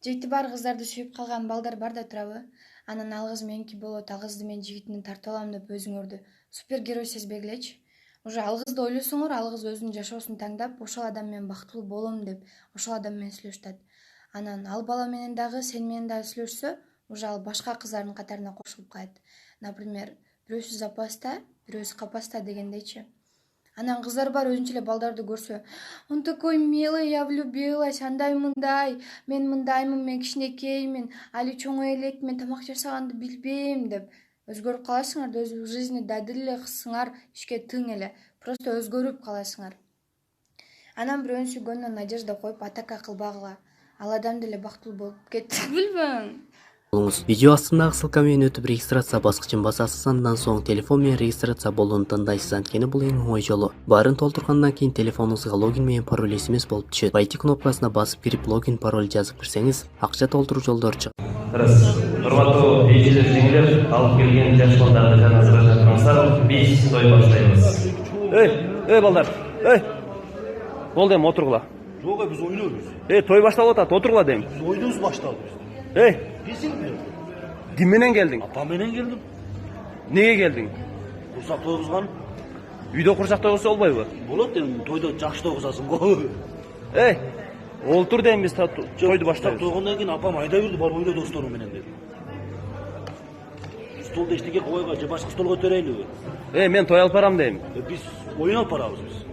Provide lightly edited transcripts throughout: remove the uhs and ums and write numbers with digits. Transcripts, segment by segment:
Жейти бар кыздарды сүйүп калган балдар бар да турабы. Анан алгыз меники болот, алгызды мен жигитинден тартып алам деп өзүңөрдү супергерой сезбегилечи. Уже алгызды ойлосоңор, алгыз өзүнүн жашоосун таңдап, ошол адам менен бактылуу болом деп ошол адам менен сүйлөшүп атат. Анан ал бала менен дагы, сен менен дагы сүйлөшсө, уже ал башка кыздардын катарына кошулуп калат. Например, бирөөсү запаста, бирөөсү капаста дегендейчи. Анан кыздар бар өзүнчө эле балдарды көрсө, он такой милый, я влюбилась, андай мындай, мен мындаймын, мен кичинекеймин, али чоңое элекмин, мен тамак жасаганды билбейм деп өзгөрүп каласыңар да, өз жизни дадил эле кылсыңар, ишке тың эле, просто өзгөрүп каласыңар. Анан бирөөнүн сүйгөнүнө надежда коюп атака кылбагыла. Ал адам деле бактылуу болуп кетти. Билбейм. Видео астындагы ссылка менен өтүп регистрация баскычын басасыз, андан соң телефон менен регистрация болууну тандайсыз. Анткени бул эң оңой жолу. Баарын толтургандан кийин телефонуңузга логин менен пароль смс болуп түшөт. Войти кнопкасына басып кирип логин пароль жазып кирсеңиз, акча толтуруу жолдору чыгат. Урматтуу бейжилер, жеңилер, алып келген жаш балдарды жаназага жатырыңыздар. Биз той баштайбыз. Эй, балдар. Болду эми отургула. Жок, биз ойнойбуз. Той башталып атат, отургула дейм. Биз ойнобуз башталды. Бизилби? Ким менен келдиң? Апам менен келдим. Неге келдиң? Курсак тойгузган. Үйдө курсак тойгузса болбойбу? Болот эми, тойдо жакшы тойгузасың го. Олтур дейм, биз тойду баштайбыз. Тойгондон кийин апам айдай бирди, бар ойна достору менен деди. Столду эчтеке койго же башка столго өтөрөйлүбү? Мен той алып барам дейм. Биз ойун алып барабыз биз.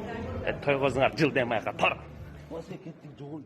Тойгозуңар жыл демайга тар. Кеттик, жогон.